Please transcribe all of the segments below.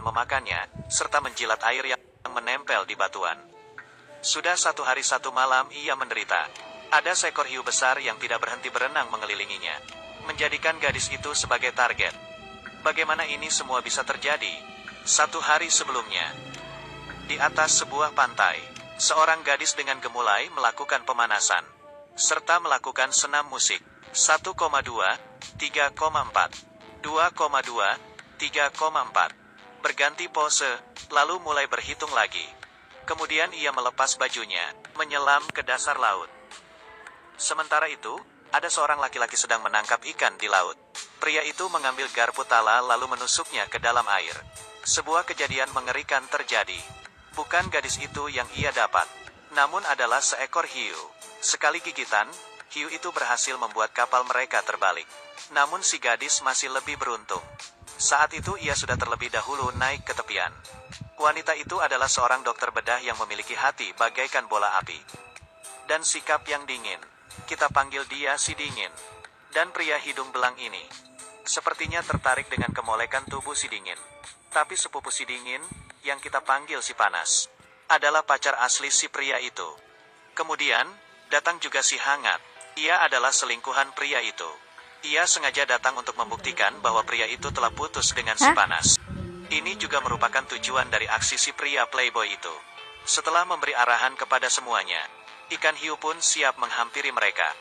memakannya, serta menjilat air yang menempel di batuan. Sudah 1 hari 1 malam ia menderita. Ada seekor hiu besar yang tidak berhenti berenang mengelilinginya, menjadikan gadis itu sebagai target. Bagaimana ini semua bisa terjadi? 1 hari sebelumnya, di atas sebuah pantai, seorang gadis dengan gemulai melakukan pemanasan, serta melakukan senam musik. 1,2, 3,4, 2,2, 3,4. Berganti pose, lalu mulai berhitung lagi. Kemudian ia melepas bajunya, menyelam ke dasar laut. Sementara itu, ada seorang laki-laki sedang menangkap ikan di laut. Pria itu mengambil garpu tala lalu menusuknya ke dalam air. Sebuah kejadian mengerikan terjadi. Bukan gadis itu yang ia dapat, namun adalah seekor hiu. Sekali gigitan, hiu itu berhasil membuat kapal mereka terbalik. Namun si gadis masih lebih beruntung. Saat itu ia sudah terlebih dahulu naik ke tepian. Wanita itu adalah seorang dokter bedah yang memiliki hati bagaikan bola api dan sikap yang dingin. Kita panggil dia si dingin. Dan pria hidung belang ini sepertinya tertarik dengan kemolekan tubuh si dingin. Tapi sepupu si dingin, yang kita panggil si panas, adalah pacar asli si pria itu. Kemudian, datang juga si hangat. Ia adalah selingkuhan pria itu. Ia sengaja datang untuk membuktikan bahwa pria itu telah putus dengan si panas. Ini juga merupakan tujuan dari aksi si pria playboy itu. Setelah memberi arahan kepada semuanya, ikan hiu pun siap menghampiri mereka.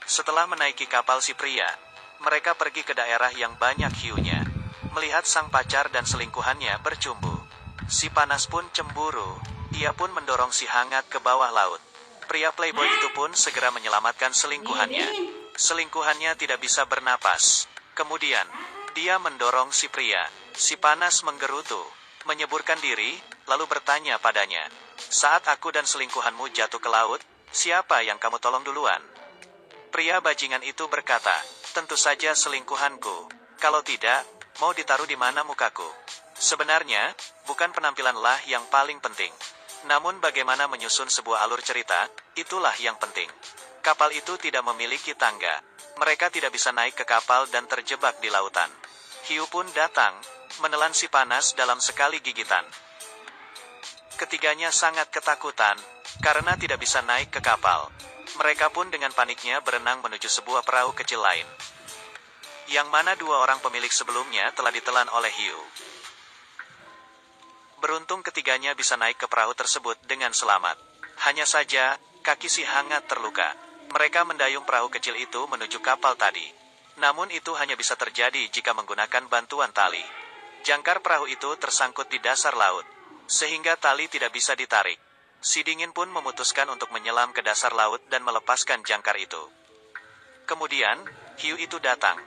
Setelah menaiki kapal si pria, mereka pergi ke daerah yang banyak hiunya. Melihat sang pacar dan selingkuhannya bercumbu, si panas pun cemburu. Ia pun mendorong si hangat ke bawah laut. Pria playboy itu pun segera menyelamatkan selingkuhannya. Selingkuhannya tidak bisa bernapas. Kemudian, dia mendorong si pria. Si panas menggerutu, menyeburkan diri, lalu bertanya padanya, "Saat aku dan selingkuhanmu jatuh ke laut, siapa yang kamu tolong duluan?" Pria bajingan itu berkata, "Tentu saja selingkuhanku. Kalau tidak, mau ditaruh di mana mukaku?" Sebenarnya, bukan penampilanlah yang paling penting. Namun bagaimana menyusun sebuah alur cerita, itulah yang penting. Kapal itu tidak memiliki tangga. Mereka tidak bisa naik ke kapal dan terjebak di lautan. Hiu pun datang, menelan si panas dalam sekali gigitan. Ketiganya sangat ketakutan, karena tidak bisa naik ke kapal. Mereka pun dengan paniknya berenang menuju sebuah perahu kecil lain, yang mana 2 orang pemilik sebelumnya telah ditelan oleh hiu. Beruntung ketiganya bisa naik ke perahu tersebut dengan selamat. Hanya saja, kaki si hangat terluka. Mereka mendayung perahu kecil itu menuju kapal tadi. Namun itu hanya bisa terjadi jika menggunakan bantuan tali. Jangkar perahu itu tersangkut di dasar laut, sehingga tali tidak bisa ditarik. Si dingin pun memutuskan untuk menyelam ke dasar laut dan melepaskan jangkar itu. Kemudian, hiu itu datang.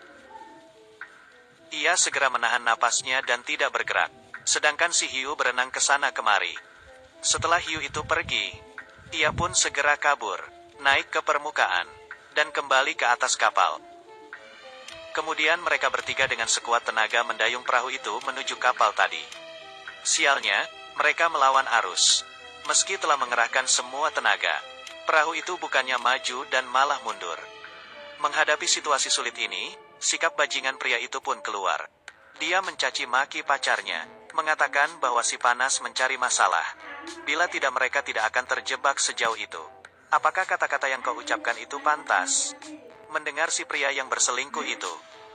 Ia segera menahan napasnya dan tidak bergerak. Sedangkan si hiu berenang ke sana kemari. Setelah hiu itu pergi, ia pun segera kabur, naik ke permukaan, dan kembali ke atas kapal. Kemudian mereka bertiga dengan sekuat tenaga mendayung perahu itu menuju kapal tadi. Sialnya, mereka melawan arus. Meski telah mengerahkan semua tenaga, perahu itu bukannya maju dan malah mundur. Menghadapi situasi sulit ini, sikap bajingan pria itu pun keluar. Dia mencaci maki pacarnya, mengatakan bahwa si panas mencari masalah. Bila tidak mereka tidak akan terjebak sejauh itu. Apakah kata-kata yang kau ucapkan itu pantas? Mendengar si pria yang berselingkuh itu,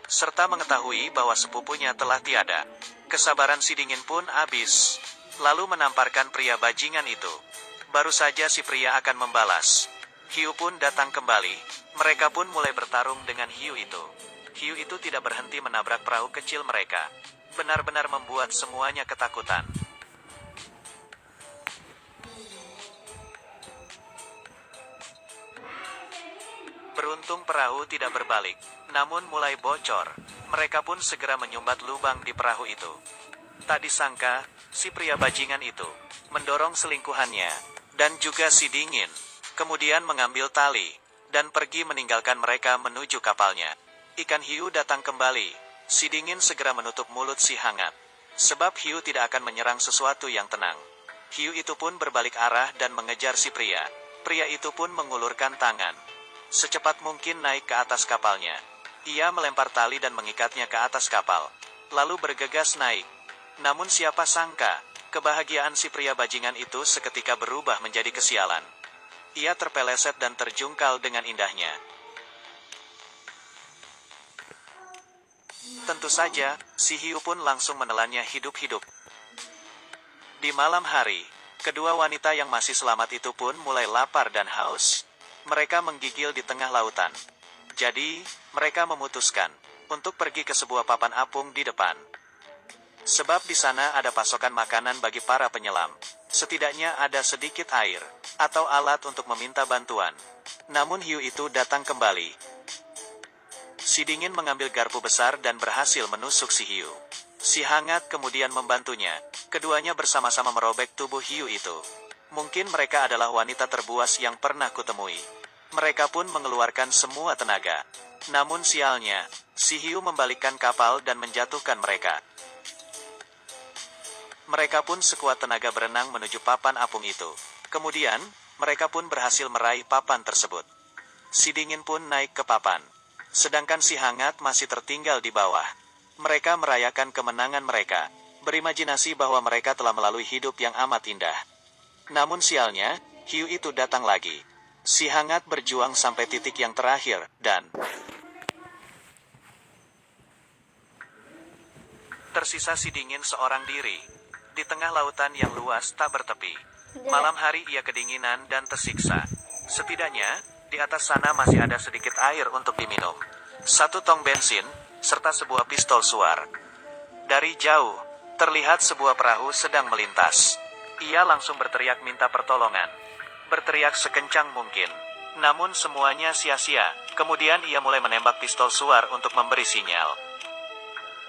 serta mengetahui bahwa sepupunya telah tiada, kesabaran si dingin pun habis. Lalu menamparkan pria bajingan itu. Baru saja si pria akan membalas, hiu pun datang kembali. Mereka pun mulai bertarung dengan hiu itu. Hiu itu tidak berhenti menabrak perahu kecil mereka. Benar-benar membuat semuanya ketakutan. Beruntung perahu tidak berbalik, namun mulai bocor. Mereka pun segera menyumbat lubang di perahu itu. Tak disangka, si pria bajingan itu mendorong selingkuhannya, dan juga si dingin. Kemudian mengambil tali, dan pergi meninggalkan mereka menuju kapalnya. Ikan hiu datang kembali. Si dingin segera menutup mulut si hangat. Sebab hiu tidak akan menyerang sesuatu yang tenang. Hiu itu pun berbalik arah dan mengejar si pria. Pria itu pun mengulurkan tangan. Secepat mungkin naik ke atas kapalnya. Ia melempar tali dan mengikatnya ke atas kapal. Lalu bergegas naik. Namun siapa sangka, kebahagiaan si pria bajingan itu seketika berubah menjadi kesialan. Ia terpeleset dan terjungkal dengan indahnya. Tentu saja, si hiu pun langsung menelannya hidup-hidup. Di malam hari, kedua wanita yang masih selamat itu pun mulai lapar dan haus. Mereka menggigil di tengah lautan. Jadi, mereka memutuskan untuk pergi ke sebuah papan apung di depan. Sebab di sana ada pasokan makanan bagi para penyelam. Setidaknya ada sedikit air, atau alat untuk meminta bantuan. Namun hiu itu datang kembali. Si dingin mengambil garpu besar dan berhasil menusuk si hiu. Si hangat kemudian membantunya. Keduanya bersama-sama merobek tubuh hiu itu. Mungkin mereka adalah wanita terbuas yang pernah kutemui. Mereka pun mengeluarkan semua tenaga. Namun sialnya, si hiu membalikkan kapal dan menjatuhkan mereka. Mereka pun sekuat tenaga berenang menuju papan apung itu. Kemudian, mereka pun berhasil meraih papan tersebut. Si dingin pun naik ke papan. Sedangkan si hangat masih tertinggal di bawah. Mereka merayakan kemenangan mereka. Berimajinasi bahwa mereka telah melalui hidup yang amat indah. Namun sialnya, hiu itu datang lagi. Si hangat berjuang sampai titik yang terakhir, dan tersisa si dingin seorang diri. Di tengah lautan yang luas tak bertepi. Malam hari ia kedinginan dan tersiksa. Setidaknya, di atas sana masih ada sedikit air untuk diminum. Satu tong bensin, serta sebuah pistol suar. Dari jauh, terlihat sebuah perahu sedang melintas. Ia langsung berteriak minta pertolongan. Berteriak sekencang mungkin. Namun semuanya sia-sia. Kemudian ia mulai menembak pistol suar untuk memberi sinyal.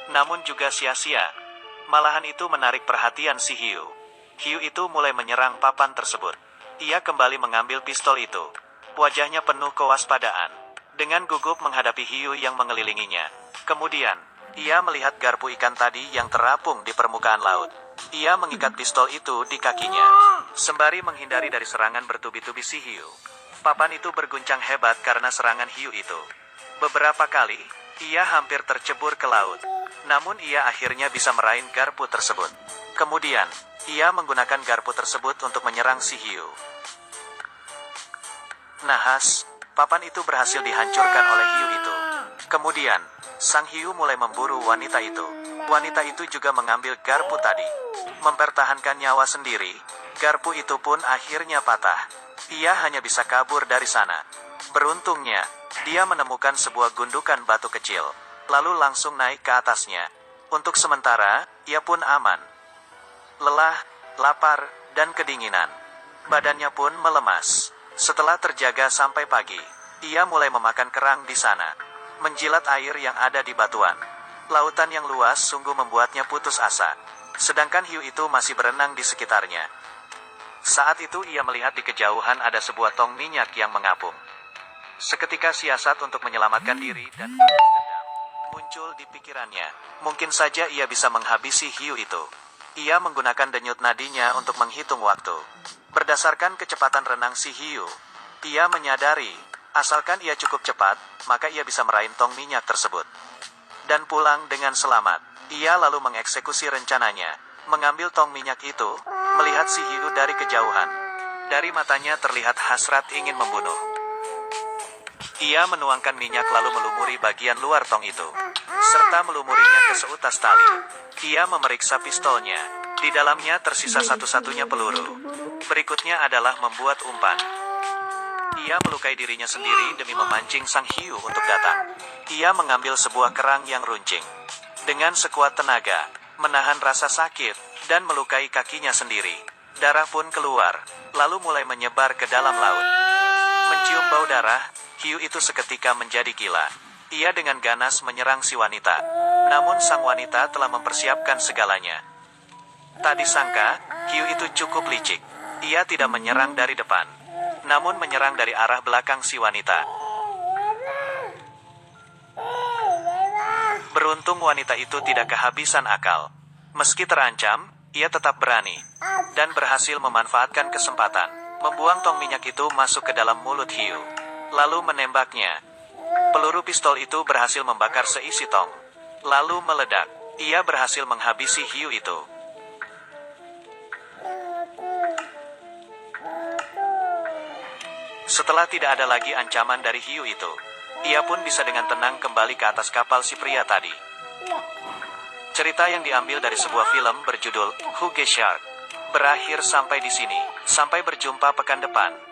Namun juga sia-sia. Malahan itu menarik perhatian si hiu. Hiu itu mulai menyerang papan tersebut. Ia kembali mengambil pistol itu. Wajahnya penuh kewaspadaan. Dengan gugup menghadapi hiu yang mengelilinginya. Kemudian, ia melihat garpu ikan tadi yang terapung di permukaan laut. Ia mengikat pistol itu di kakinya. Sembari menghindari dari serangan bertubi-tubi si hiu. Papan itu berguncang hebat karena serangan hiu itu. Beberapa kali, ia hampir tercebur ke laut. Namun ia akhirnya bisa meraih garpu tersebut. Kemudian, ia menggunakan garpu tersebut untuk menyerang si hiu. Nahas, papan itu berhasil dihancurkan oleh hiu itu. Kemudian, sang hiu mulai memburu wanita itu. Wanita itu juga mengambil garpu tadi. Mempertahankan nyawa sendiri, garpu itu pun akhirnya patah. Ia hanya bisa kabur dari sana. Beruntungnya, dia menemukan sebuah gundukan batu kecil. Lalu langsung naik ke atasnya. Untuk sementara, ia pun aman. Lelah, lapar, dan kedinginan. Badannya pun melemas. Setelah terjaga sampai pagi, ia mulai memakan kerang di sana. Menjilat air yang ada di batuan. Lautan yang luas sungguh membuatnya putus asa. Sedangkan hiu itu masih berenang di sekitarnya. Saat itu ia melihat di kejauhan ada sebuah tong minyak yang mengapung. Seketika siasat untuk menyelamatkan diri dan membalas dendam muncul di pikirannya. Mungkin saja ia bisa menghabisi hiu itu. Ia menggunakan denyut nadinya untuk menghitung waktu. Berdasarkan kecepatan renang si hiu, ia menyadari, asalkan ia cukup cepat, maka ia bisa meraih tong minyak tersebut. Dan pulang dengan selamat. Ia lalu mengeksekusi rencananya. Mengambil tong minyak itu, melihat si hiu dari kejauhan. Dari matanya terlihat hasrat ingin membunuh. Ia menuangkan minyak lalu melumuri bagian luar tong itu, serta melumurinya ke seutas tali. Ia memeriksa pistolnya. Di dalamnya tersisa satu-satunya peluru. Berikutnya adalah membuat umpan. Ia melukai dirinya sendiri demi memancing sang hiu untuk datang. Ia mengambil sebuah kerang yang runcing. Dengan sekuat tenaga, menahan rasa sakit, dan melukai kakinya sendiri. Darah pun keluar, lalu mulai menyebar ke dalam laut. Mencium bau darah, hiu itu seketika menjadi gila. Ia dengan ganas menyerang si wanita. Namun sang wanita telah mempersiapkan segalanya. Tak disangka, hiu itu cukup licik. Ia tidak menyerang dari depan, namun menyerang dari arah belakang si wanita. Beruntung wanita itu tidak kehabisan akal. Meski terancam, ia tetap berani. Dan berhasil memanfaatkan kesempatan. Membuang tong minyak itu masuk ke dalam mulut hiu. Lalu menembaknya. Peluru pistol itu berhasil membakar seisi tong. Lalu meledak. Ia berhasil menghabisi hiu itu. Setelah tidak ada lagi ancaman dari hiu itu, ia pun bisa dengan tenang kembali ke atas kapal si pria tadi. Cerita yang diambil dari sebuah film berjudul Huge Shark berakhir sampai di sini. Sampai berjumpa pekan depan.